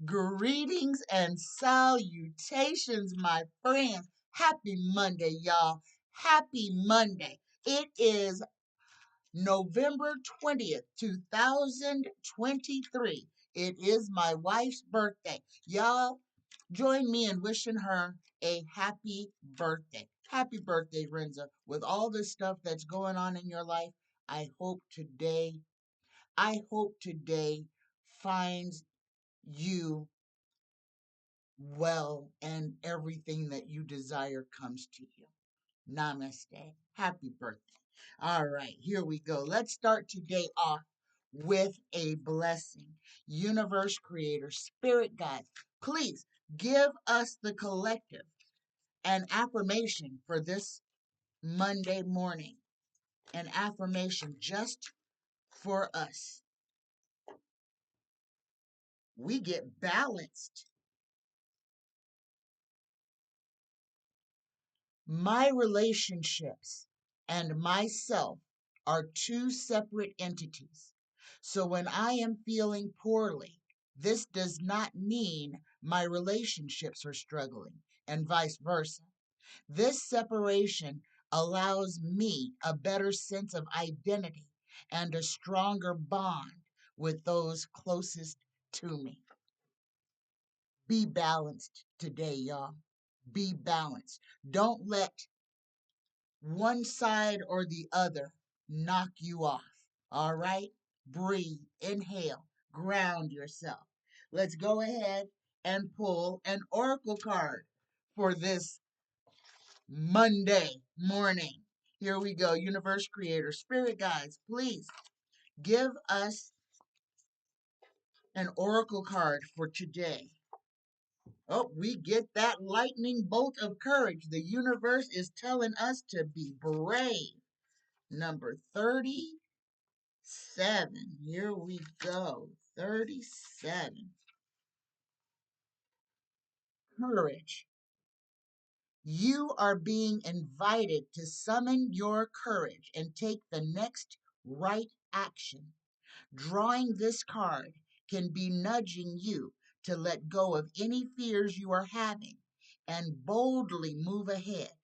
Greetings and salutations, my friends. Happy Monday, y'all. Happy Monday. It is November 20th, 2023. It is my wife's birthday. Y'all, join me in wishing her a happy birthday. Happy birthday, Renza. With all this stuff that's going on in your life, I hope today, I hope today finds you well and everything that you desire comes to you. Namaste. Happy birthday. All right, here we go. Let's start today off with a blessing. Universe creator, spirit guides, please give us the collective an affirmation for this Monday morning. An affirmation just for us. We get balanced. My relationships and myself are two separate entities. So when I am feeling poorly, this does not mean my relationships are struggling, and vice versa. This separation allows me a better sense of identity and a stronger bond with those closest to me. Be balanced today, y'all. Be balanced. Don't let one side or the other knock you off. All right? Breathe, inhale, ground yourself. Let's go ahead and pull an oracle card for this Monday morning. Here we go. Universe creator, spirit guides, please give us an oracle card for today. Oh, we get that lightning bolt of courage. The universe is telling us to be brave. Number 37. Here we go. 37. Courage. You are being invited to summon your courage and take the next right action. Drawing this card can be nudging you to let go of any fears you are having and boldly move ahead.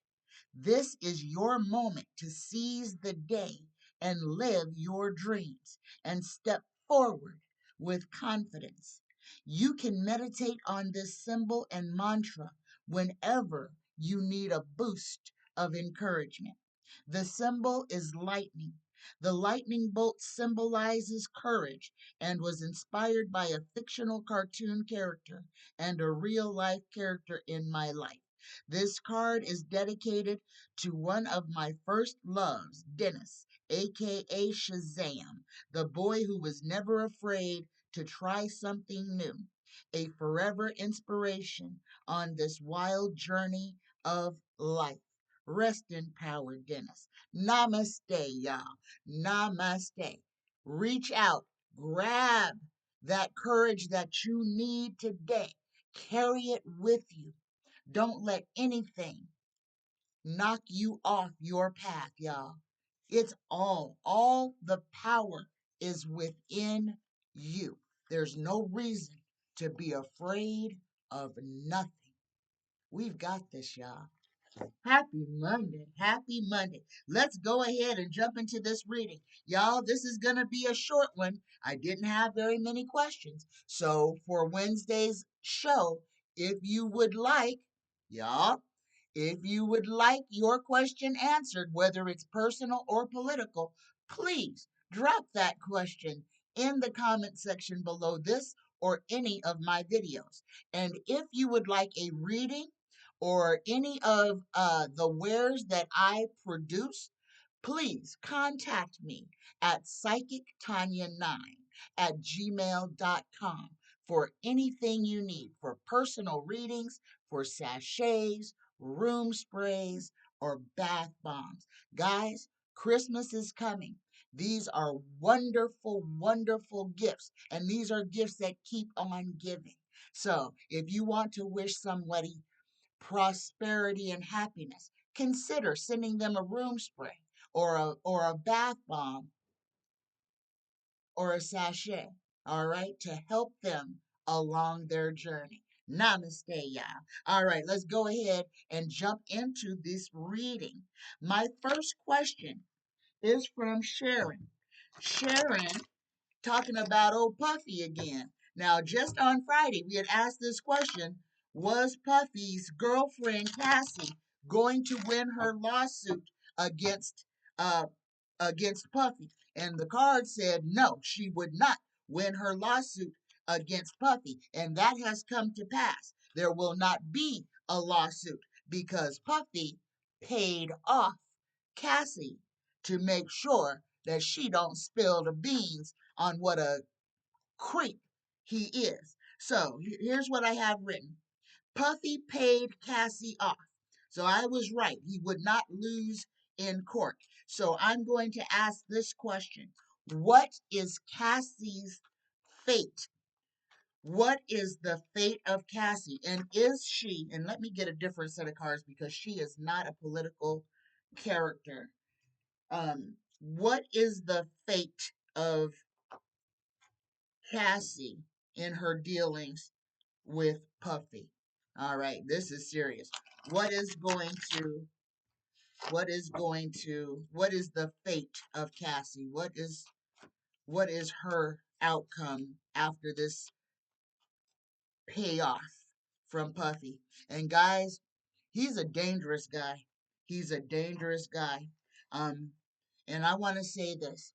This is your moment to seize the day and live your dreams and step forward with confidence. You can meditate on this symbol and mantra whenever you need a boost of encouragement. The symbol is lightning. The lightning bolt symbolizes courage and was inspired by a fictional cartoon character and a real life character in my life. This card is dedicated to one of my first loves, Dennis, aka Shazam, the boy who was never afraid to try something new, a forever inspiration on this wild journey of life. Rest in power, Dennis. Namaste, y'all. Namaste. Reach out, grab that courage that you need today. Carry it with you. Don't let anything knock you off your path, y'all. It's all the power is within you. There's no reason to be afraid of nothing. We've got this, y'all. Happy Monday. Happy Monday. Let's go ahead and jump into this reading. Y'all, this is going to be a short one. I didn't have very many questions. So for Wednesday's show, if you would like, y'all, if you would like your question answered, whether it's personal or political, please drop that question in the comment section below this or any of my videos. And if you would like a reading or any of the wares that I produce, please contact me at psychictanya9@gmail.com for anything you need for personal readings, for sachets, room sprays, or bath bombs. Guys, Christmas is coming. These are wonderful, wonderful gifts, and these are gifts that keep on giving. So if you want to wish somebody prosperity and happiness, consider sending them a room spray or a bath bomb or a sachet, all right, to help them along their journey. Namaste, y'all. All right, let's go ahead and jump into this reading. My first question is from Sharon. Sharon talking about old Puffy again. Now, just on Friday, we had asked this question: was Puffy's girlfriend Cassie going to win her lawsuit against uh, against Puffy? And the card said no, she would not win her lawsuit against Puffy, and that has come to pass. There will not be a lawsuit because Puffy paid off Cassie to make sure that she don't spill the beans on what a creep he is. So here's what I have written. Puffy paid Cassie off. So I was right. He would not lose in court. So I'm going to ask this question. What is Cassie's fate? What is the fate of Cassie? And is she, and let me get a different set of cards because she is not a political character. What is the fate of Cassie in her dealings with Puffy? All right, this is serious. What is going to, what is the fate of Cassie? What is her outcome after this payoff from Puffy? And guys, he's a dangerous guy. He's a dangerous guy. Um, and I want to say this.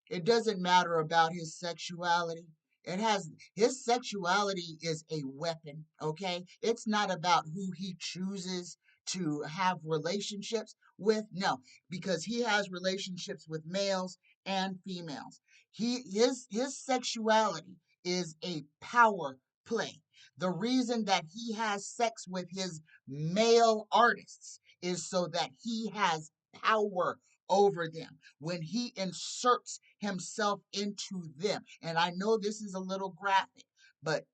It doesn't matter about his sexuality. It has his sexuality is a weapon, okay? It's not about who he chooses to have relationships with. No, because he has relationships with males and females. His sexuality is a power play. The reason that he has sex with his male artists is so that he has power over them when he inserts himself into them. And I know this is a little graphic, but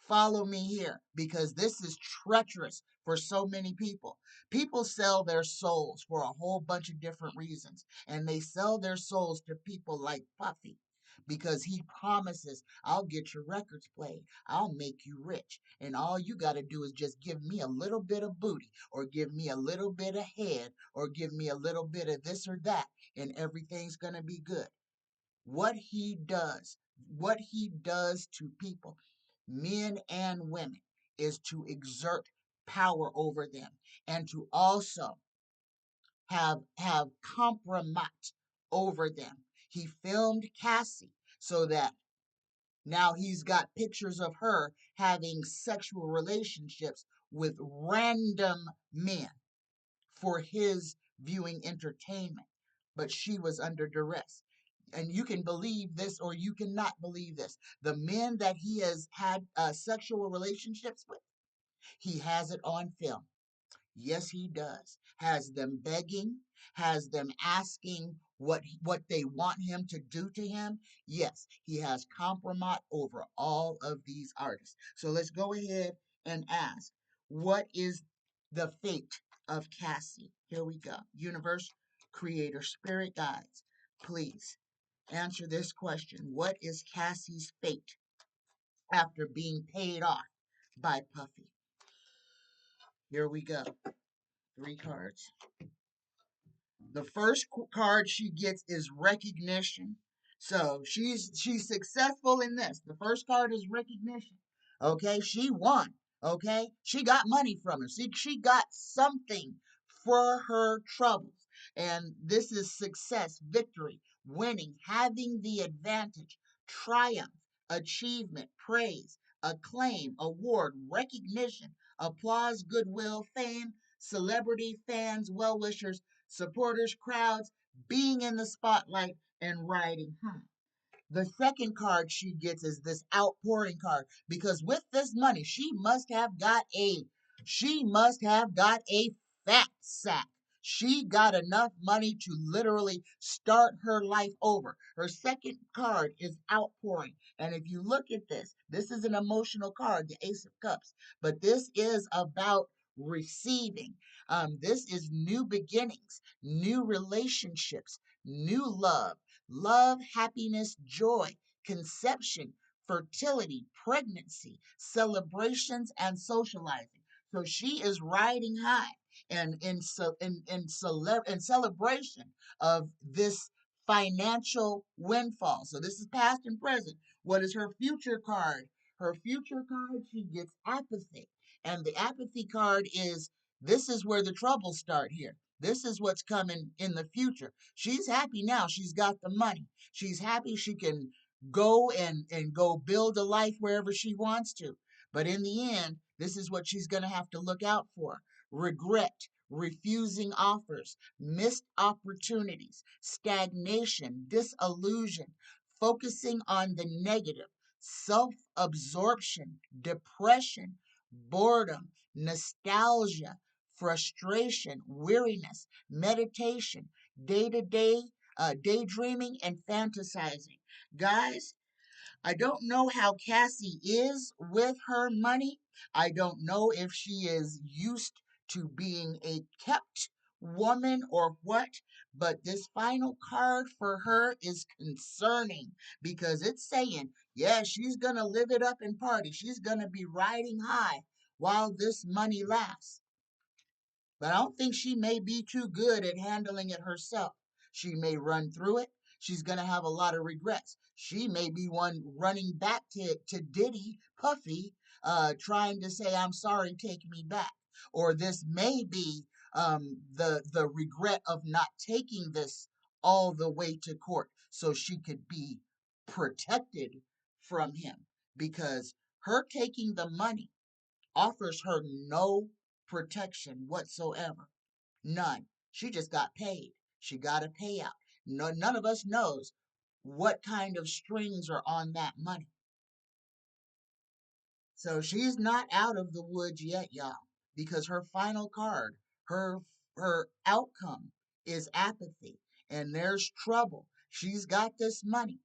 follow me here because this is treacherous for so many people. People sell their souls for a whole bunch of different reasons, and they sell their souls to people like Puffy because he promises, I'll get your records played, I'll make you rich, and all you got to do is just give me a little bit of booty, or give me a little bit of head, or give me a little bit of this or that, and everything's going to be good. What he does to people, men and women, is to exert power over them and to also have compromise over them. He filmed Cassie so that now he's got pictures of her having sexual relationships with random men for his viewing entertainment, but she was under duress. And you can believe this or you cannot believe this. The men that he has had sexual relationships with, he has it on film. Yes, he does. Has them begging, has them asking what they want him to do to him. Yes, he has compromise over all of these artists. So let's go ahead and ask, what is the fate of Cassie? Here we go. Universe, creator, spirit guides, please answer this question. What is Cassie's fate after being paid off by Puffy? Here we go. 3 cards. The first card she gets is recognition. So she's successful in this. The first card is recognition. Okay, she won. Okay, she got money from her. She got something for her troubles. And this is success, victory, winning, having the advantage, triumph, achievement, praise, acclaim, award, recognition, applause, goodwill, fame, celebrity, fans, well wishers, supporters, crowds, being in the spotlight, and riding high. The second card she gets is this outpouring card because with this money she must have got a fat sack. She got enough money to literally start her life over. Her second card is outpouring. And if you look at this is an emotional card, the Ace of Cups, but this is about receiving. This is new beginnings, new relationships, new love, happiness, joy, conception, fertility, pregnancy, celebrations, and socializing. So she is riding high and in celebration of this financial windfall. So this is past and present. What is her future card? Her future card, she gets apathy. And the apathy card is, this is where the troubles start here. This is what's coming in the future. She's happy now. She's got the money. She's happy she can go and go build a life wherever she wants to. But in the end, this is what she's going to have to look out for: regret, refusing offers, missed opportunities, stagnation, disillusion, focusing on the negative, self absorption, depression, boredom, nostalgia, frustration, weariness, meditation, day to day daydreaming, and fantasizing. Guys, I don't know how Cassie is with her money. I don't know if she is used to being a kept woman or what, but this final card for her is concerning because it's saying, yeah, she's going to live it up and party. She's going to be riding high while this money lasts. But I don't think she may be too good at handling it herself. She may run through it. She's going to have a lot of regrets. She may be one running back to Diddy, Puffy, trying to say, I'm sorry, take me back. Or this may be the regret of not taking this all the way to court so she could be protected from him. Because her taking the money offers her no protection whatsoever. None. She just got paid. She got a payout. No, none of us knows what kind of strings are on that money. So she's not out of the woods yet, y'all, because her final card, her her outcome is apathy, and there's trouble. She's got this money,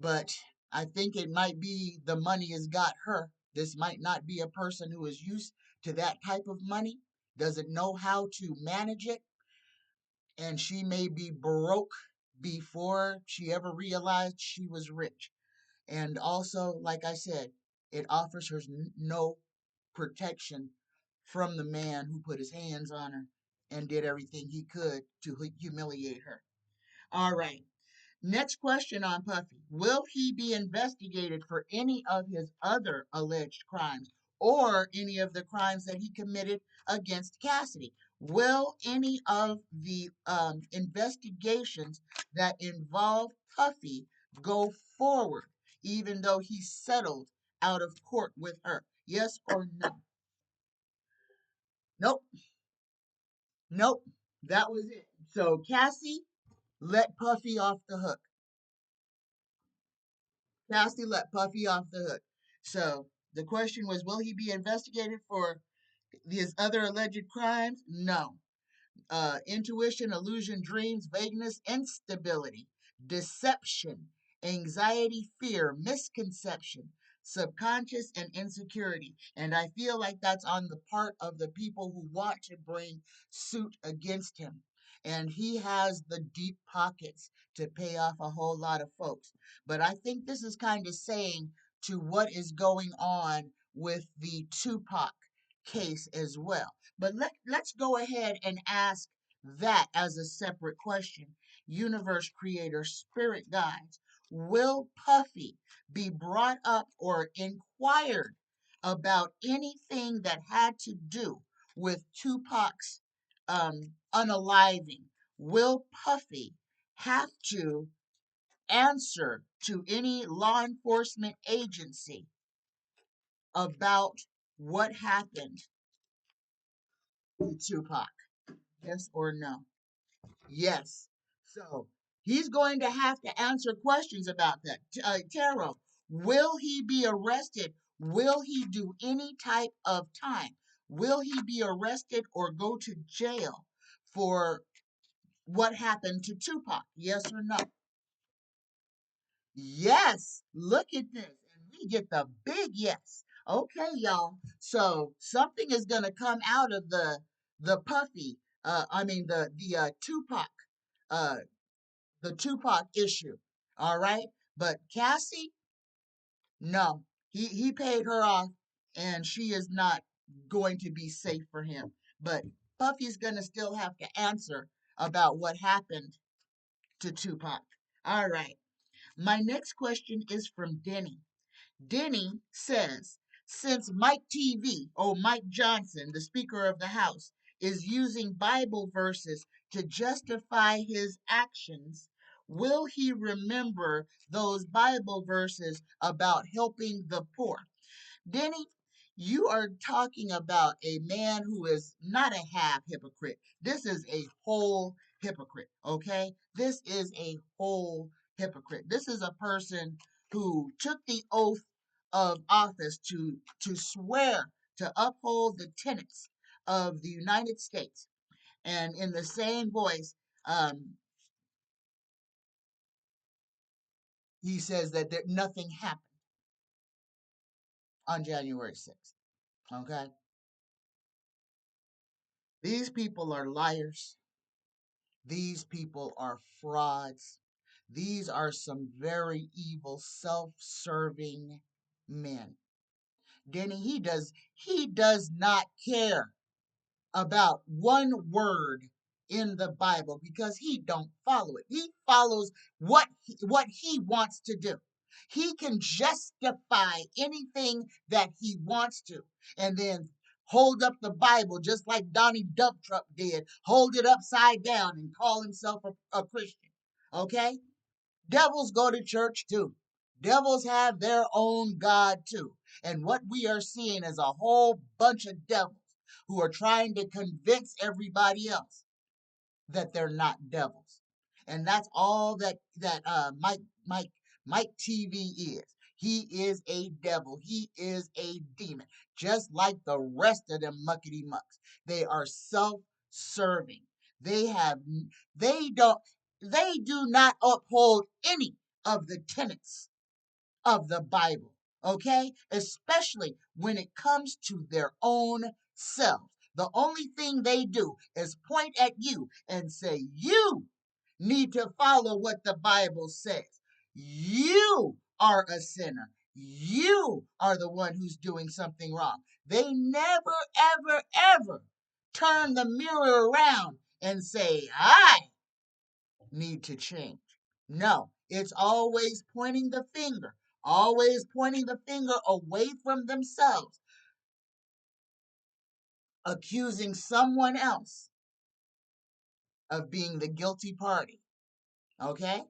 but I think it might be the money has got her. This might not be a person who is used to that type of money, doesn't know how to manage it, and she may be broke before she ever realized she was rich. And also, like I said, it offers her no protection from the man who put his hands on her and did everything he could to humiliate her. All right. Next question on Puffy. Will he be investigated for any of his other alleged crimes or any of the crimes that he committed against Cassidy? Will any of the investigations that involve Puffy go forward, even though he settled out of court with her? Yes or no? Nope. Nope. That was it. So Cassie let Puffy off the hook. Cassie let Puffy off the hook. So the question was, will he be investigated for his other alleged crimes? No. Intuition, illusion, dreams, vagueness, instability, deception, anxiety, fear, misconception, subconscious, and insecurity. And I feel like that's on the part of the people who want to bring suit against him. And he has the deep pockets to pay off a whole lot of folks. But I think this is kind of saying to what is going on with the Tupac case as well. But let's go ahead and ask that as a separate question. Universe creator, spirit guides, will Puffy be brought up or inquired about anything that had to do with Tupac's unaliving? Will Puffy have to answer to any law enforcement agency about what happened to Tupac? Yes or no? Yes. So he's going to have to answer questions about that. Taro, will he be arrested? Will he do any type of time? Will he be arrested or go to jail for what happened to Tupac? Yes or no? Yes. Look at this. And we get the big yes. Okay, y'all. So something is going to come out of the Puffy, I mean Tupac uh the Tupac issue. All right. But Cassie, No, he paid her off, and she is not going to be safe for him. But Puffy's going to still have to answer about what happened to Tupac. All right. My next question is from Denny. Denny says, since Mike TV, or Mike Johnson, the Speaker of the House, is using Bible verses to justify his actions, will he remember those Bible verses about helping the poor? Denny, you are talking about a man who is not a half hypocrite. This is a whole hypocrite, okay? This is a whole hypocrite. This is a person who took the oath of office to swear to uphold the tenets of the United States. And in the same voice, he says that nothing happened on January 6th, okay? These people are liars. These people are frauds. These are some very evil, self-serving men. Denny, he does not care about one word in the Bible because he don't follow it. He follows what he wants to do. He can justify anything that he wants to, and then hold up the Bible just like Donnie Dump Truck did, hold it upside down and call himself a Christian. Okay? Devils go to church too. Devils have their own God too. And what we are seeing is a whole bunch of devils who are trying to convince everybody else that they're not devils. And that's all that Mike TV is. He is a devil. He is a demon, just like the rest of them muckety mucks. They are self-serving. They have they don't they do not uphold any of the tenets of the Bible, okay? Especially when it comes to their own selves. The only thing they do is point at you and say, you need to follow what the Bible says. You are a sinner. You are the one who's doing something wrong. They never, ever, ever turn the mirror around and say, I need to change. No, it's always pointing the finger away from themselves, accusing someone else of being the guilty party. Okay?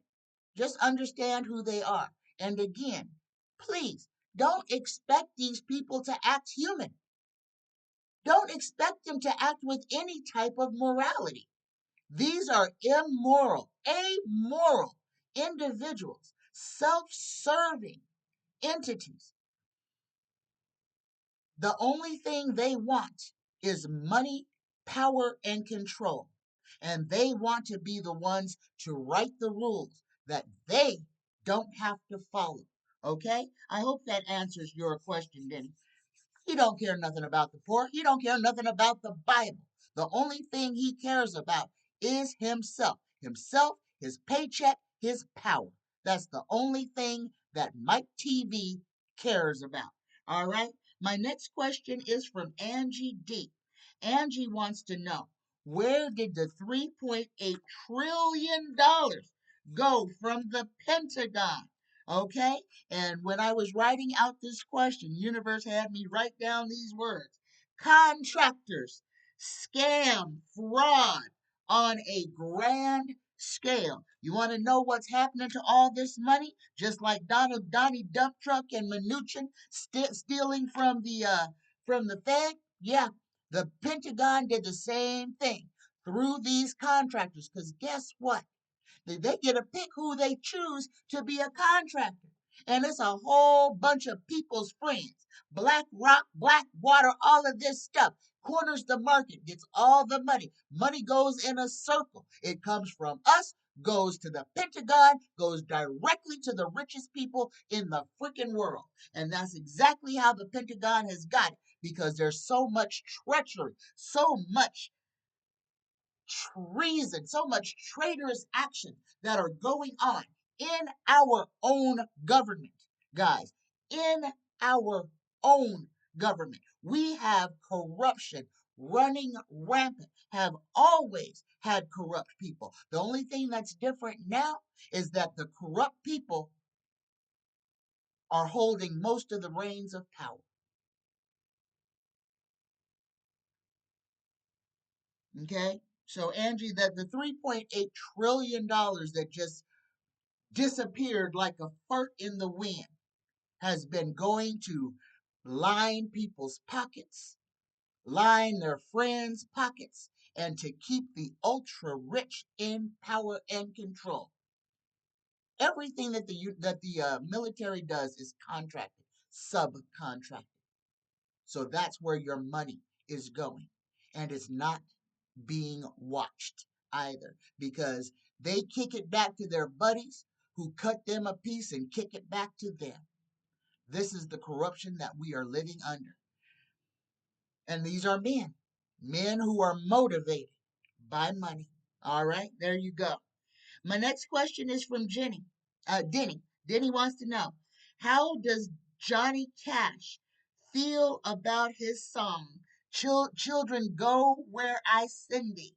Just understand who they are. And again, please don't expect these people to act human. Don't expect them to act with any type of morality. These are immoral, amoral individuals, self-serving entities. The only thing they want is money, power, and control. And they want to be the ones to write the rules that they don't have to follow. Okay? I hope that answers your question, Denny. He don't care nothing about the poor. He don't care nothing about the Bible. The only thing he cares about is himself. Himself, his paycheck, his power. That's the only thing that Mike TV cares about. All right? My next question is from Angie D. Angie wants to know, where did the $3.8 trillion go from the Pentagon? Okay? And when I was writing out this question, Universe had me write down these words: contractors, scam, fraud on a grand scale. You want to know what's happening to all this money? Just like Donnie Dump Truck and Mnuchin stealing from the Fed? Yeah, the Pentagon did the same thing through these contractors. Because guess what? They get to pick who they choose to be a contractor. And it's a whole bunch of people's friends. Black rock, black water, all of this stuff corners the market, gets all the money. Money goes in a circle. It comes from us, goes to the Pentagon, goes directly to the richest people in the freaking world. And that's exactly how the Pentagon has got it, because there's so much treachery, so much treason, so much traitorous action that are going on in our own government, guys, in our own government. We have corruption running rampant, have always had corrupt people. The only thing that's different now is that the corrupt people are holding most of the reins of power. Okay? So, Angie, that the $3.8 trillion that just disappeared like a fart in the wind has been going to line people's pockets, line their friends' pockets, and to keep the ultra rich in power and control. Everything that the military does is contracted, subcontracted. So that's where your money is going, and it's not being watched either because they kick it back to their buddies who cut them a piece and kick it back to them. This is the corruption that we are living under. And these are men, men who are motivated by money. All right, there you go. My next question is from Denny. Denny wants to know, how does Johnny Cash feel about his song, Children Go Where I Send Thee?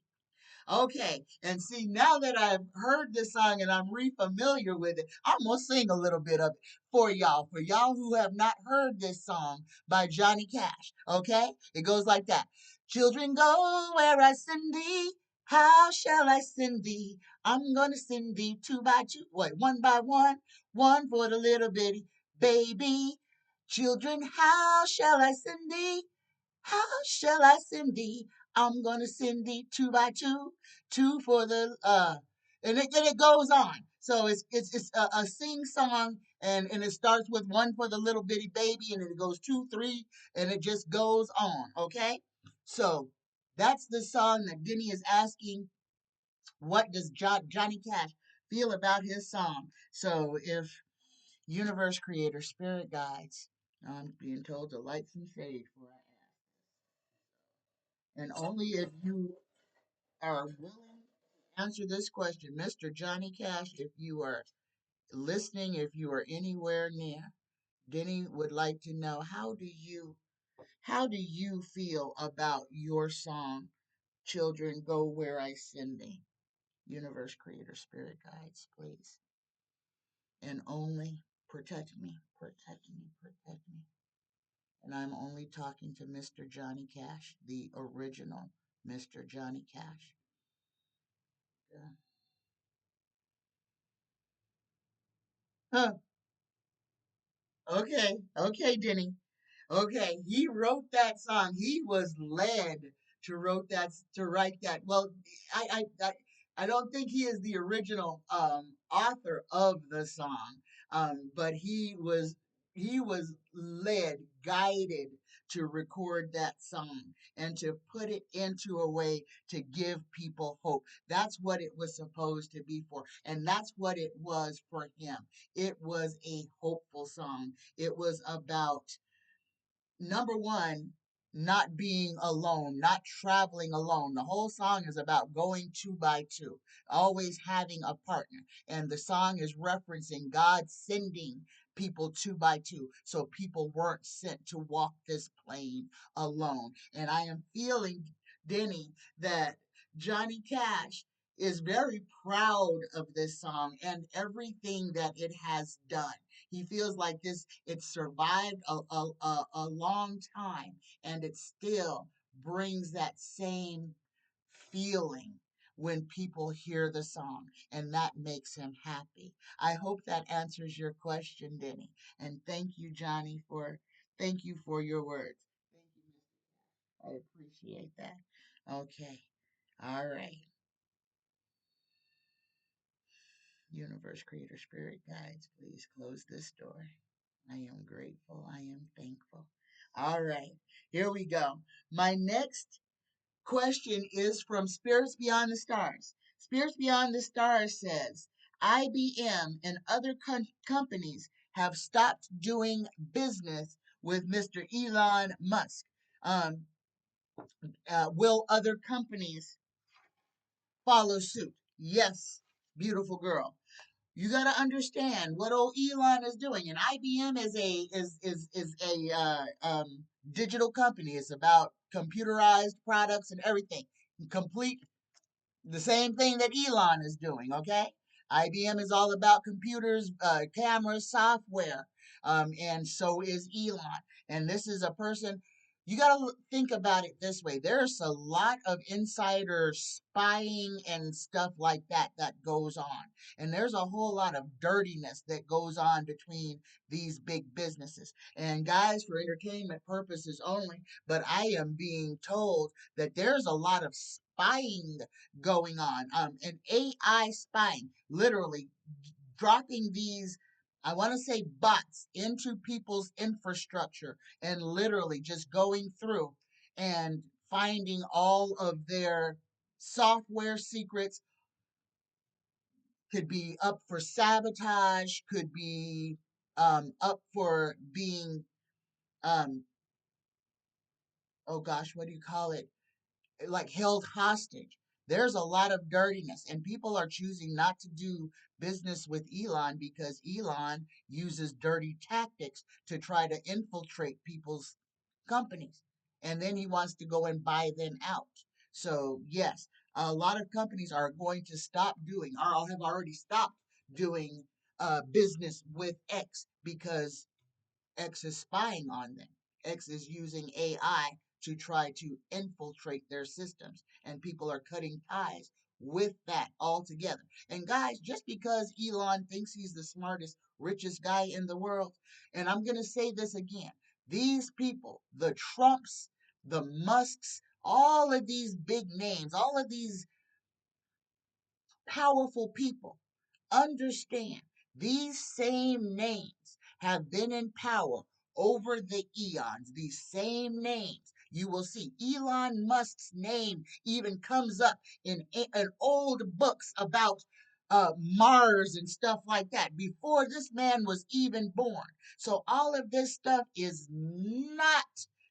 Okay, and see, now that I've heard this song and I'm re-familiar with it, I'm gonna sing a little bit of it for y'all who have not heard this song by Johnny Cash. Okay, it goes like that: Children go where I send thee. How shall I send thee? I'm gonna send thee two by two, wait, one by one, one for the little bitty baby. Children, how shall I send thee? How shall I send thee? I'm gonna send thee two by two, two for the and it goes on. So it's a sing song, and it starts with one for the little bitty baby, and then it goes two, three, and it just goes on. Okay, so that's the song that Denny is asking. What does Johnny Cash feel about his song? So if universe creator spirit guides, I'm being told to light some shade for I and only if you are willing to answer this question, Mr. Johnny Cash, if you are listening, if you are anywhere near, Denny would like to know how do you feel about your song, Children Go Where I Send Thee? Universe Creator Spirit Guides, please. And only protect me, protect me, protect me. And I'm only talking to Mr. Johnny Cash, the original Mr. Johnny Cash. Yeah. Huh. Okay, okay, Denny. Okay, he wrote that song. He was led to write that. Well, I don't think he is the original author of the song, but he was led, guided to record that song and to put it into a way to give people hope. That's what it was supposed to be for, and that's what it was for him. It was a hopeful song. It was about, number one, not being alone, not traveling alone. The whole song is about going two by two, always having a partner. And the song is referencing God sending people two by two. So people weren't sent to walk this plane alone. And I am feeling, Denny, that Johnny Cash is very proud of this song and everything that it has done. He feels like it survived a long time and it still brings that same feeling when people hear the song, and that makes him happy. I hope that answers your question, Denny. And thank you for your words. Thank you, Mr. I appreciate that. Okay. All right. Universe, creator, spirit guides, please close this door. I am grateful. I am thankful. All right, here we go. My next question is from Spirits Beyond the Stars. Spirits Beyond the Stars says IBM and other companies have stopped doing business with Mr. Elon Musk. Um, will other companies follow suit? Yes, beautiful girl. You got to understand what old Elon is doing, and IBM is a digital company. It's about computerized products and everything. Complete the same thing that Elon is doing, okay? IBM is all about computers, cameras, software, and so is Elon. And this is a person, you got to think about it this way. There's a lot of insider spying and stuff like that that goes on. And there's a whole lot of dirtiness that goes on between these big businesses. And guys, for entertainment purposes only, but I am being told that there's a lot of spying going on. And AI spying, literally dropping these, I want to say bots into people's infrastructure and literally just going through and finding all of their software secrets. Could be up for sabotage, could be up for being, um, oh gosh, what do you call it? Like held hostage. There's a lot of dirtiness, and people are choosing not to do business with Elon because Elon uses dirty tactics to try to infiltrate people's companies. And then he wants to go and buy them out. So, yes, a lot of companies are going to stop doing, or have already stopped doing business with X because X is spying on them. X is using AI to try to infiltrate their systems, and people are cutting ties with that altogether. And guys, just because Elon thinks he's the smartest, richest guy in the world, and I'm going to say this again, these people, the Trumps, the Musks, all of these big names, all of these powerful people, understand these same names have been in power over the eons. These same names. You will see Elon Musk's name even comes up in old books about Mars and stuff like that before this man was even born. So all of this stuff is not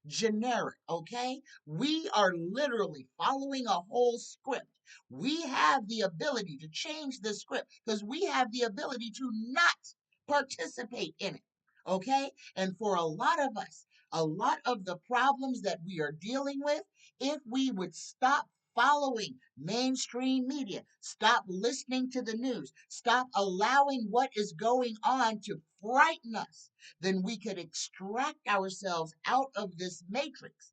generic, okay? We are literally following a whole script. We have the ability to change the script because we have the ability to not participate in it. Okay? And for a lot of us, a lot of the problems that we are dealing with, if we would stop following mainstream media, stop listening to the news, stop allowing what is going on to frighten us, then we could extract ourselves out of this matrix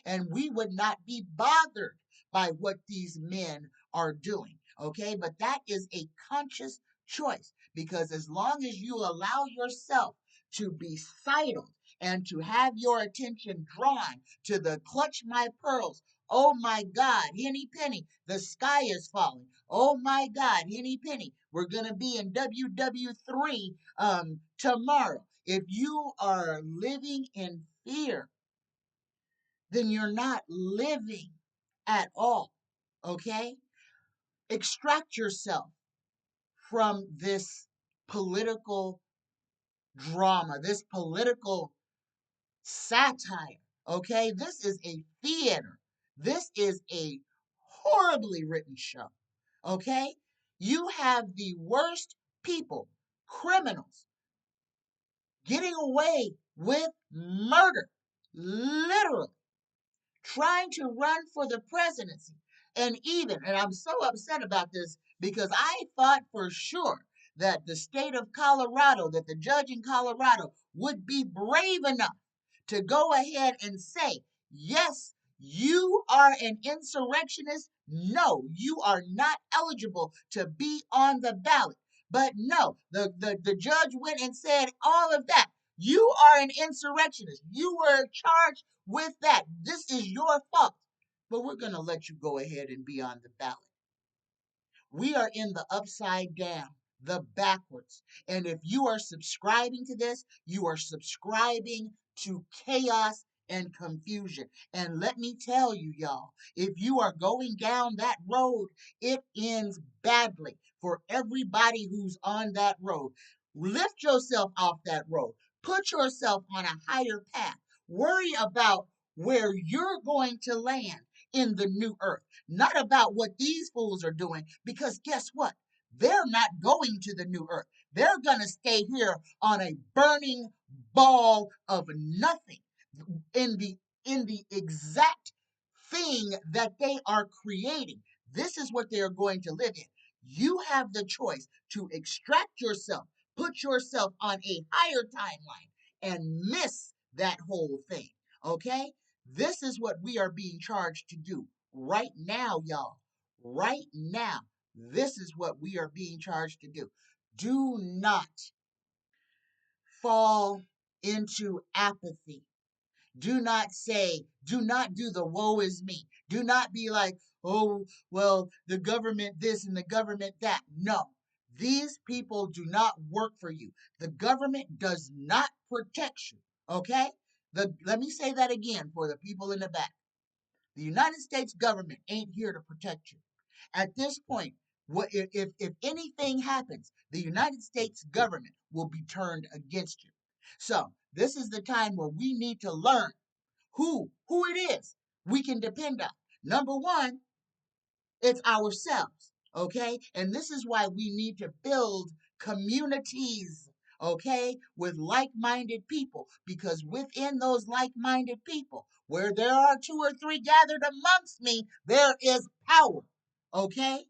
and we would not be bothered by what these men are doing. Okay, but that is a conscious choice because as long as you allow yourself to be sidled and to have your attention drawn to the clutch my pearls. Oh my God, Henny Penny, the sky is falling. Oh my God, Henny Penny, we're going to be in WW3 tomorrow. If you are living in fear, then you're not living at all. Okay? Extract yourself from this political drama, this political satire. Okay? This is a theater. This is a horribly written show. Okay? You have the worst people, criminals, getting away with murder. Literally. Trying to run for the presidency. And I'm so upset about this because I thought for sure that the state of Colorado, that the judge in Colorado would be brave enough to go ahead and say, yes, you are an insurrectionist. No, you are not eligible to be on the ballot. But no, the judge went and said all of that. You are an insurrectionist. You were charged with that. This is your fault. But we're going to let you go ahead and be on the ballot. We are in the upside down, the backwards. And if you are subscribing to this, you are subscribing to chaos and confusion. And let me tell you, y'all, if you are going down that road, it ends badly for everybody who's on that road. Lift yourself off that road. Put yourself on a higher path. Worry about where you're going to land in the new earth, not about what these fools are doing, because guess what? They're not going to the new earth. They're going to stay here on a burning ball of nothing in the exact thing that they are creating. This is what they are going to live in. You have the choice to extract yourself, put yourself on a higher timeline, and miss that whole thing. Okay? This is what we are being charged to do right now, y'all. Right now. This is what we are being charged to do. Do not fall into apathy. Do not do the woe is me. Do not be like, oh, well, the government this and the government that. No, these people do not work for you. The government does not protect you. Okay? Let me say that again for the people in the back. The United States government ain't here to protect you. At this point, what if anything happens, the United States government will be turned against you. So this is the time where we need to learn who it is we can depend on. Number one, it's ourselves, okay? And this is why we need to build communities, okay, with like-minded people, because within those like-minded people, where there are two or three gathered amongst me, there is power, okay?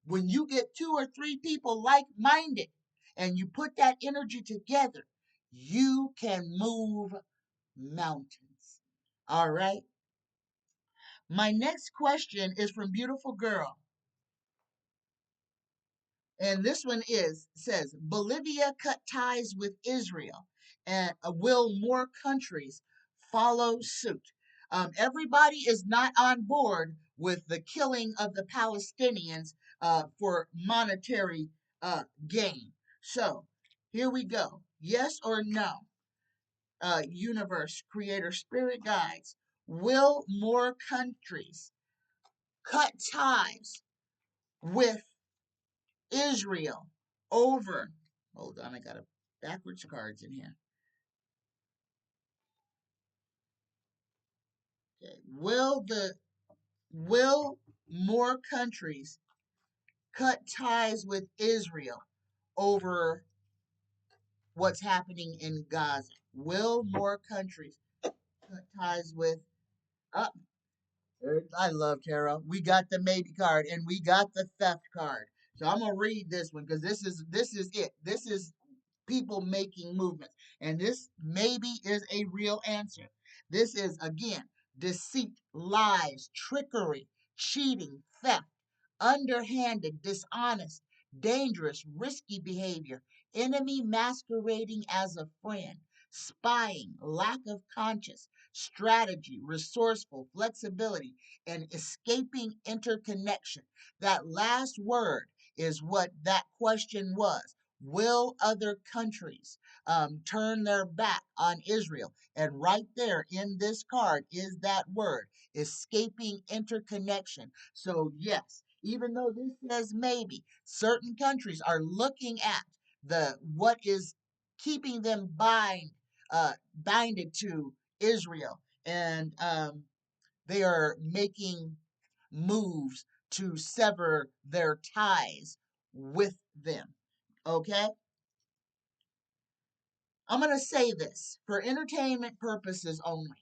When you get two or three people like-minded and you put that energy together, you can move mountains. All right? My next question is from Beautiful Girl. And this one says Bolivia cut ties with Israel, and will more countries follow suit? Everybody is not on board with the killing of the Palestinians for monetary gain. So here we go. Yes or no? Universe, creator, spirit guides. Will more countries cut ties with Israel over? Hold on, I got a backwards cards in here. Okay. Will more countries cut ties with Israel over what's happening in Gaza? Will more countries cut ties with uh, I love tarot. We got the maybe card and we got the theft card. So I'm gonna read this one because this is it. This is people making movements. And this maybe is a real answer. This is, again, deceit, lies, trickery, cheating, theft, underhanded, dishonest, dangerous, risky behavior, enemy masquerading as a friend, spying, lack of conscience, strategy, resourceful, flexibility, and escaping interconnection. That last word is what that question was. Will other countries turn their back on Israel? And right there in this card is that word, escaping interconnection. So, yes, even though this says maybe, certain countries are looking at what is keeping them binded to Israel, and they are making moves to sever their ties with them. Okay? I'm going to say this for entertainment purposes only.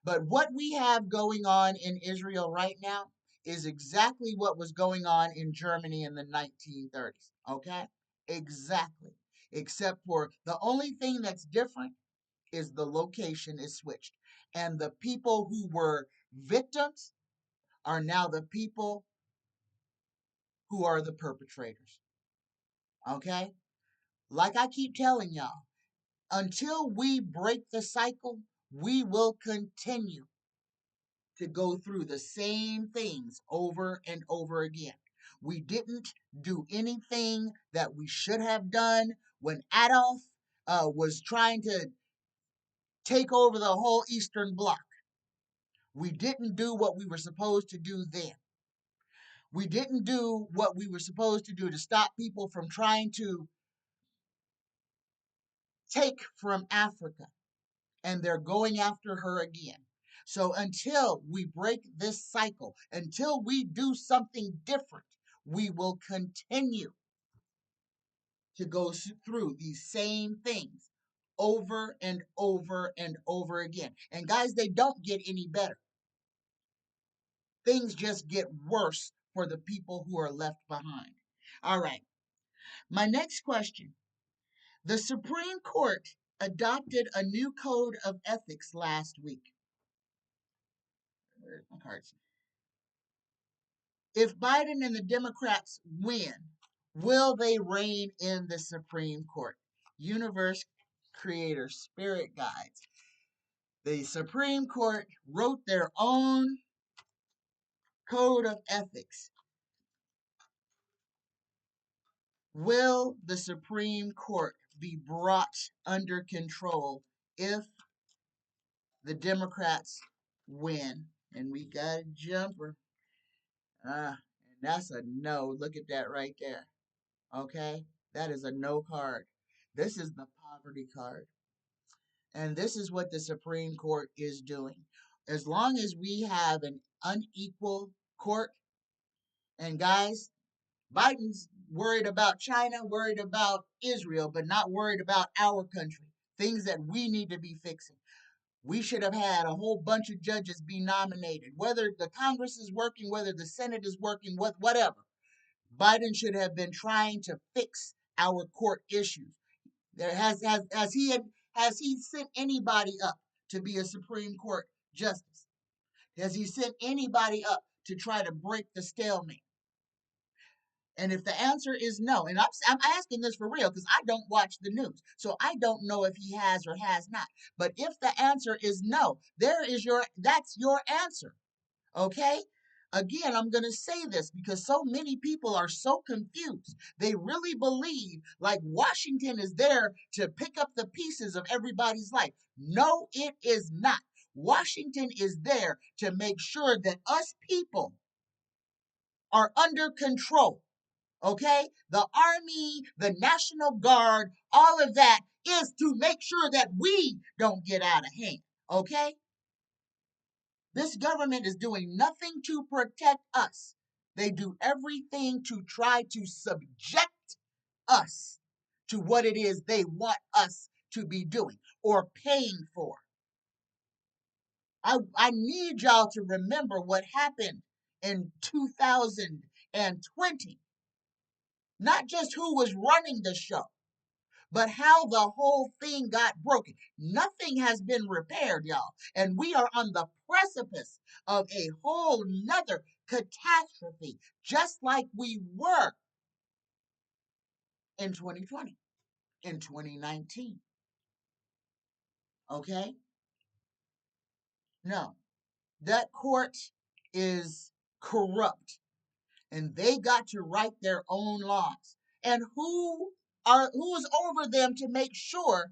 But what we have going on in Israel right now is exactly what was going on in Germany in the 1930s. Okay? Exactly. Except for the only thing that's different is the location is switched. And the people who were victims are now the people who are the perpetrators. Okay? Like I keep telling y'all, until we break the cycle, we will continue to go through the same things over and over again. We didn't do anything that we should have done when Adolf was trying to take over the whole Eastern Bloc. We didn't do what we were supposed to do then. We didn't do what we were supposed to do to stop people from trying to take from Africa. And they're going after her again. So until we break this cycle, until we do something different, we will continue to go through these same things over and over and over again. And guys, they don't get any better. Things just get worse for the people who are left behind. All right. My next question. The Supreme Court adopted a new code of ethics last week. Where's my cards? If Biden and the Democrats win, will they reign in the Supreme Court? Universe Creator Spirit Guides. The Supreme Court wrote their own code of ethics. Will the Supreme Court be brought under control if the Democrats win? And we got a jumper. And that's a no. Look at that right there. Okay? That is a no card. This is the poverty card. And this is what the Supreme Court is doing. As long as we have an unequal court, and guys, Biden's worried about China, worried about Israel, but not worried about our country. Things that we need to be fixing. We should have had a whole bunch of judges be nominated, whether the Congress is working, whether the Senate is working, whatever. Biden should have been trying to fix our court issues. There has he sent anybody up to be a Supreme Court justice? Has he sent anybody up to try to break the stalemate? And if the answer is no, and I'm asking this for real because I don't watch the news, so I don't know if he has or has not. But if the answer is no, that's your answer. Okay? Again, I'm going to say this because so many people are so confused. They really believe like Washington is there to pick up the pieces of everybody's life. No, it is not. Washington is there to make sure that us people are under control. Okay? The Army, the National Guard, all of that is to make sure that we don't get out of hand. Okay? This government is doing nothing to protect us. They do everything to try to subject us to what it is they want us to be doing or paying for. I need y'all to remember what happened in 2020. Not just who was running the show, but how the whole thing got broken. Nothing has been repaired, y'all. And we are on the precipice of a whole nother catastrophe, just like we were in 2020, in 2019. Okay? No, that court is corrupt, and they got to write their own laws. And who is over them to make sure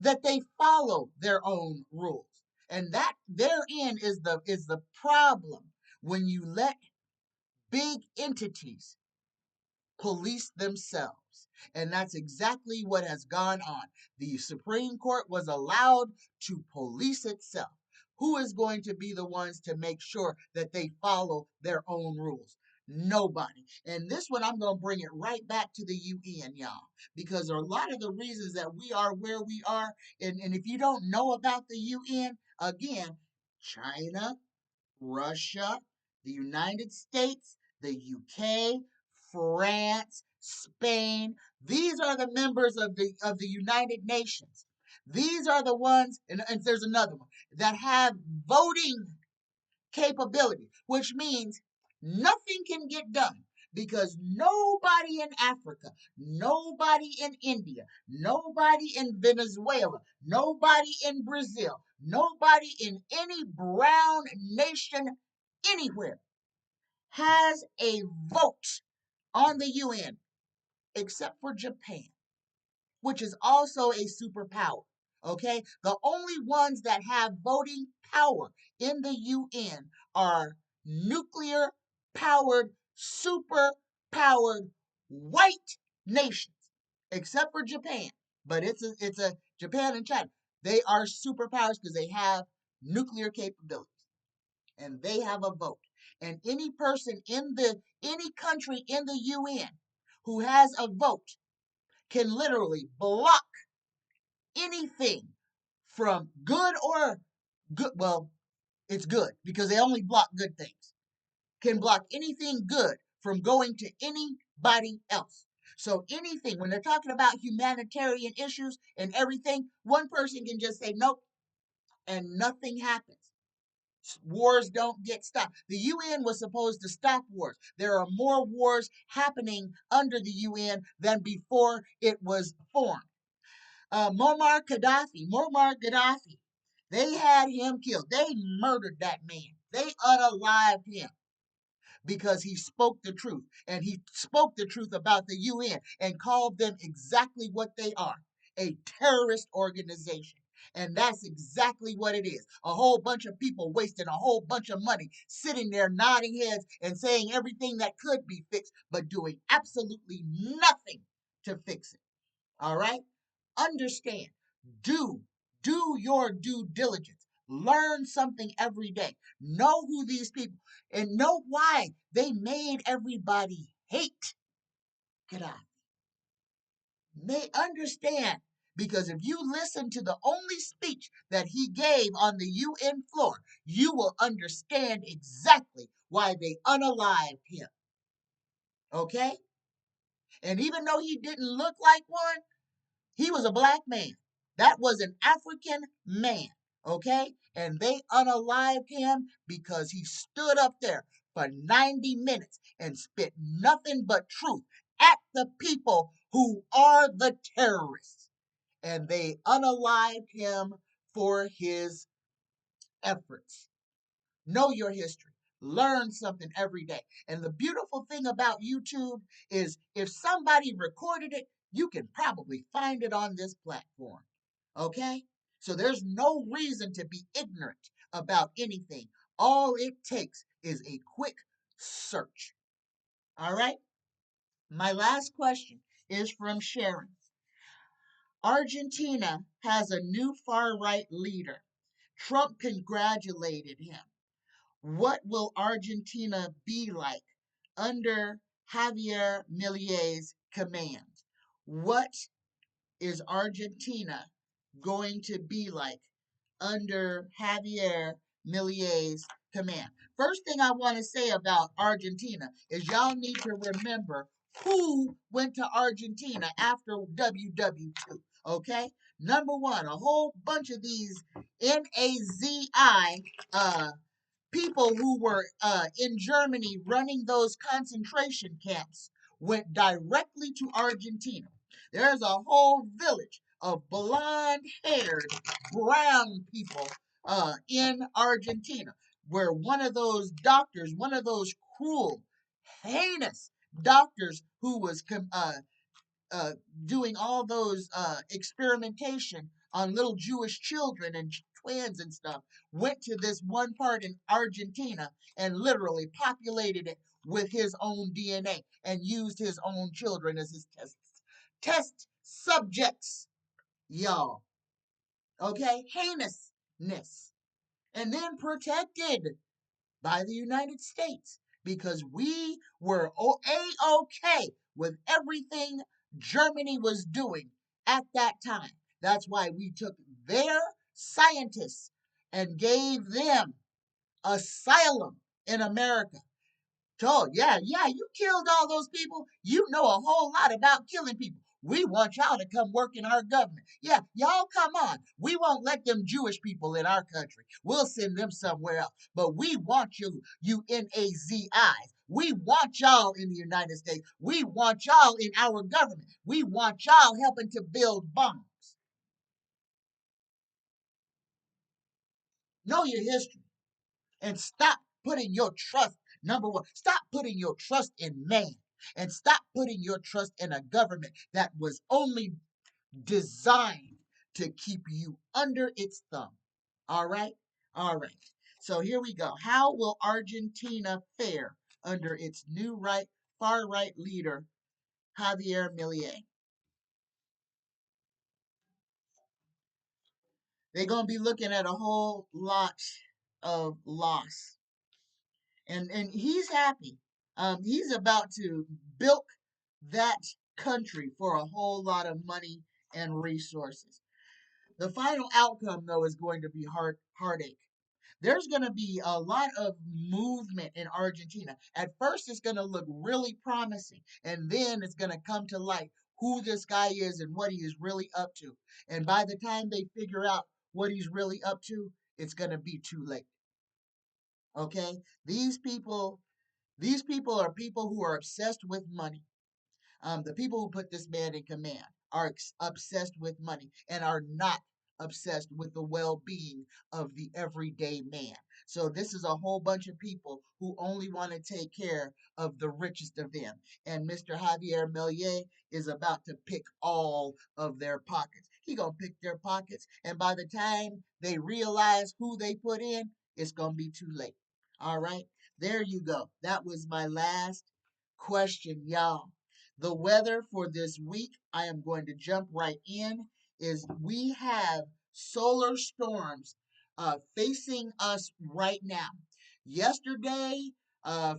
that they follow their own rules? And that therein is the problem when you let big entities police themselves. And that's exactly what has gone on. The Supreme Court was allowed to police itself. Who is going to be the ones to make sure that they follow their own rules? Nobody. And this one, I'm going to bring it right back to the UN, y'all, because there are a lot of the reasons that we are where we are. And if you don't know about the UN, again, China, Russia, the United States, the UK, France, Spain. These are the members of the United Nations. These are the ones, and there's another one, that have voting capability, which means nothing can get done because nobody in Africa, nobody in India, nobody in Venezuela, nobody in Brazil, nobody in any brown nation anywhere has a vote on the UN except for Japan, which is also a superpower. Okay? The only ones that have voting power in the UN are nuclear powered, super powered white nations, except for Japan. But it's a Japan and China. They are superpowers because they have nuclear capabilities and they have a vote. And any person in any country in the UN who has a vote can literally block anything from good or good. Well, it's good because they only block good things. Can block anything good from going to anybody else. So anything, when they're talking about humanitarian issues and everything, one person can just say nope and nothing happens. Wars don't get stopped. The UN was supposed to stop wars. There are more wars happening under the UN than before it was formed. Muammar Gaddafi, they had him killed. They murdered that man. They unalived him because he spoke the truth. And he spoke the truth about the UN and called them exactly what they are, a terrorist organization. And that's exactly what it is. A whole bunch of people wasting a whole bunch of money, sitting there nodding heads and saying everything that could be fixed, but doing absolutely nothing to fix it. All right? Understand. Do your due diligence. Learn something every day. Know who these people and know why they made everybody hate Gaddafi. May understand, because if you listen to the only speech that he gave on the UN floor, you will understand exactly why they unalived him. Okay? And even though he didn't look like one, he was a black man. That was an African man, okay? And they unalived him because he stood up there for 90 minutes and spit nothing but truth at the people who are the terrorists. And they unalived him for his efforts. Know your history. Learn something every day. And the beautiful thing about YouTube is if somebody recorded it, you can probably find it on this platform. Okay? So there's no reason to be ignorant about anything. All it takes is a quick search. All right? My last question is from Sharon. Argentina has a new far right leader. Trump congratulated him. What will Argentina be like under Javier Milei's command? What is Argentina going to be like under Javier Milei's command? First thing I want to say about Argentina is y'all need to remember who went to Argentina after WW2, okay? Number one, a whole bunch of these Nazi people who were in Germany running those concentration camps went directly to Argentina. There's a whole village of blonde-haired brown people in Argentina where one of those doctors, one of those cruel, heinous doctors who was uh, doing all those experimentation on little Jewish children and twins and stuff, went to this one part in Argentina and literally populated it with his own DNA and used his own children as his test subjects, y'all. Okay? Heinousness. And then protected by the United States because we were A-OK with everything Germany was doing at that time. That's why we took their scientists and gave them asylum in America. Oh, yeah, you killed all those people. You know a whole lot about killing people. We want y'all to come work in our government. Yeah, y'all come on. We won't let them Jewish people in our country. We'll send them somewhere else. But we want you NAZIs. We want y'all in the United States. We want y'all in our government. We want y'all helping to build bombs. Know your history and stop putting your trust, number one, stop putting your trust in man and stop putting your trust in a government that was only designed to keep you under its thumb. All right? All right. So here we go. How will Argentina fare under its new far right leader, Javier Milei? They're going to be looking at a whole lot of loss. and he's happy. He's about to bilk that country for a whole lot of money and resources. The final outcome, though, is going to be heartache. There's going to be a lot of movement in Argentina. At first, it's going to look really promising, and then it's going to come to light who this guy is and what he is really up to. And by the time they figure out what he's really up to, it's going to be too late. Okay? These people, these people are people who are obsessed with money. The people who put this man in command are obsessed with money and are not obsessed with the well-being of the everyday man. So this is a whole bunch of people who only want to take care of the richest of them. And Mr. Javier Milei is about to pick all of their pockets. He gonna pick their pockets, and by the time they realize who they put in, it's gonna be too late. All right, there you go. That was my last question, y'all. The weather for this week, I am going to jump right in, is we have solar storms facing us right now. Yesterday,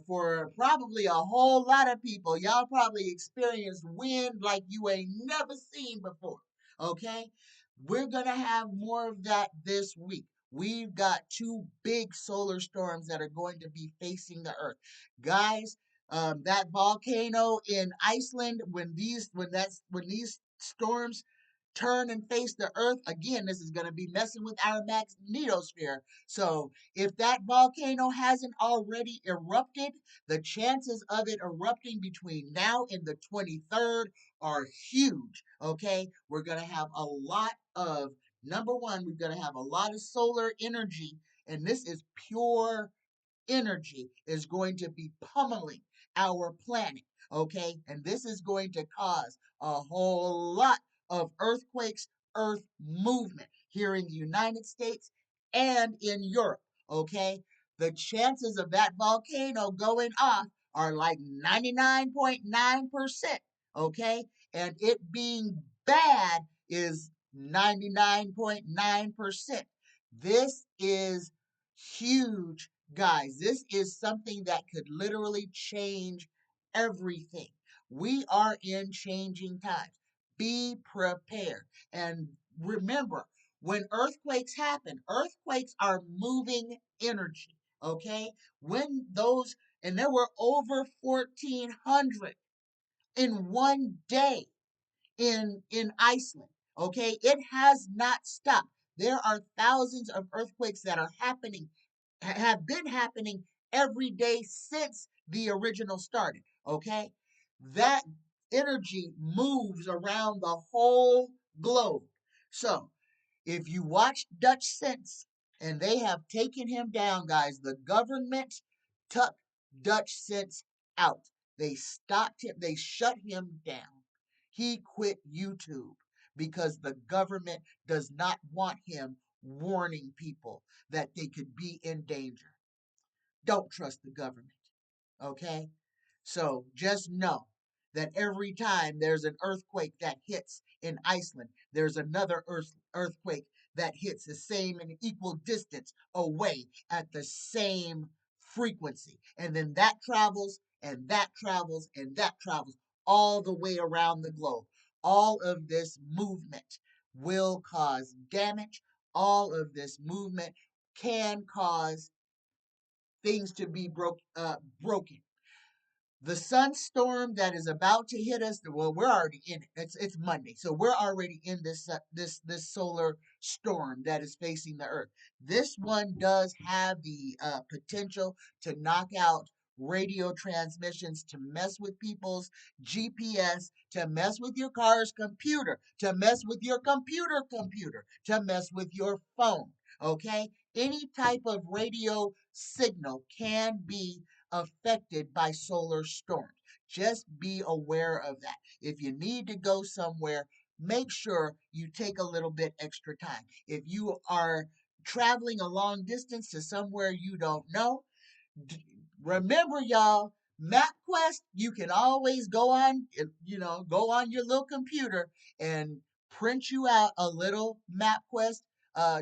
for probably a whole lot of people, y'all probably experienced wind like you ain't never seen before. Okay? We're going to have more of that this week. We've got two big solar storms that are going to be facing the earth. Guys, that volcano in Iceland, when these storms turn and face the earth again, this is going to be messing with our magnetosphere. So if that volcano hasn't already erupted, the chances of it erupting between now and the 23rd are huge. Okay, we're going to have a lot of, number one, we're going to have a lot of solar energy, and this is pure energy is going to be pummeling our planet, okay? And this is going to cause a whole lot of earthquakes, earth movement here in the United States and in Europe, okay? The chances of that volcano going off are like 99.9%, okay? And it being bad is 99.9%. This is huge, guys. This is something that could literally change everything. We are in changing times. Be prepared. And remember, when earthquakes are moving energy. Okay? When those, and there were over 1,400 in one day in Iceland. Okay, it has not stopped. There are thousands of earthquakes that are happening, have been happening every day since the original started. Okay, that energy moves around the whole globe. So if you watch Dutch Sense, and they have taken him down, guys, the government took Dutch Sense out. They stopped him, they shut him down. He quit YouTube because the government does not want him warning people that they could be in danger. Don't trust the government, okay? So just know that every time there's an earthquake that hits in Iceland, there's another earthquake that hits the same and equal distance away at the same frequency. And then that travels and that travels and that travels all the way around the globe. All of this movement will cause damage. All of this movement can cause things to be broken. The sunstorm that is about to hit us, well, we're already in it. It's Monday, so we're already in this solar storm that is facing the earth. This one does have the potential to knock out radio transmissions, to mess with people's GPS, to mess with your car's computer, to mess with your computer, to mess with your phone. Okay, any type of radio signal can be affected by solar storms. Just be aware of that. If you need to go somewhere, make sure you take a little bit extra time. If you are traveling a long distance to somewhere you don't know, remember, y'all, MapQuest, you can always go on your little computer and print you out a little MapQuest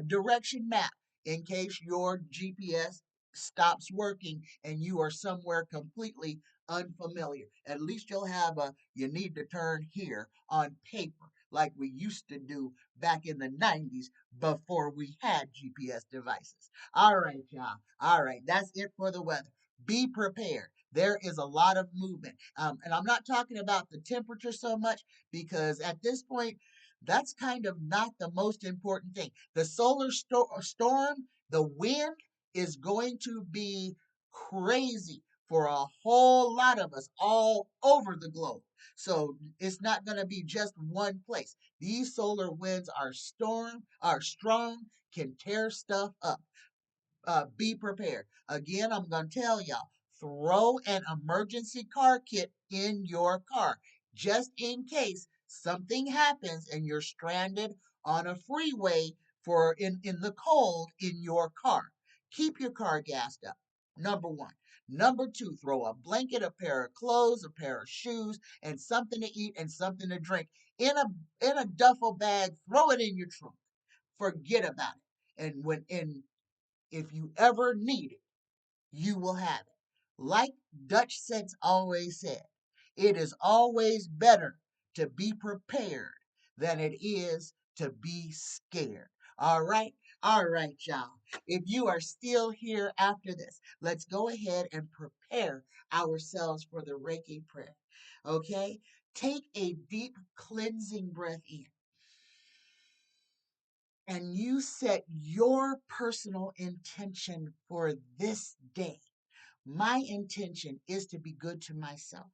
direction map in case your GPS stops working and you are somewhere completely unfamiliar. At least you'll have a you need to turn here on paper like we used to do back in the 90s before we had GPS devices. All right, y'all. All right, that's it for the weather. Be prepared. There is a lot of movement. And I'm not talking about the temperature so much because at this point, that's kind of not the most important thing. The storm, the wind is going to be crazy for a whole lot of us all over the globe. So it's not going to be just one place. These solar winds are strong, can tear stuff up. Be prepared. Again, I'm going to tell y'all, throw an emergency car kit in your car just in case something happens and you're stranded on a freeway in the cold in your car. Keep your car gassed up. Number one. Number two, throw a blanket, a pair of clothes, a pair of shoes, and something to eat and something to drink in a duffel bag. Throw it in your trunk. Forget about it. And if you ever need it, you will have it. Like Dutch Sense always said, it is always better to be prepared than it is to be scared. All right? All right, y'all. If you are still here after this, let's go ahead and prepare ourselves for the Reiki prayer. Okay? Take a deep cleansing breath in and you set your personal intention for this day. My intention is to be good to myself,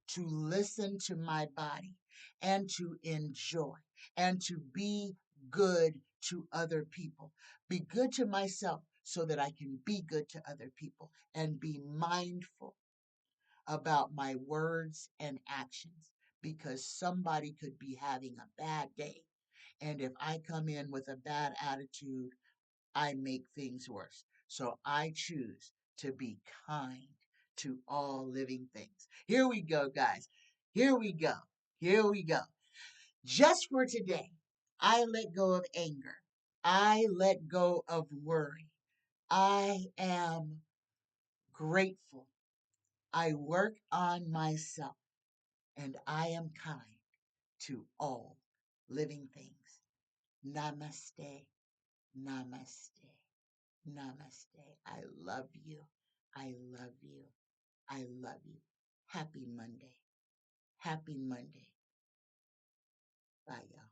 to listen to my body, and to enjoy, and to be good to other people. Be good to myself so that I can be good to other people and be mindful about my words and actions because somebody could be having a bad day. And if I come in with a bad attitude, I make things worse. So I choose to be kind to all living things. Here we go, guys. Here we go. Here we go. Just for today, I let go of anger. I let go of worry. I am grateful. I work on myself and I am kind to all living things. Namaste. Namaste. Namaste. I love you. I love you. I love you. Happy Monday. Happy Monday. Bye, y'all.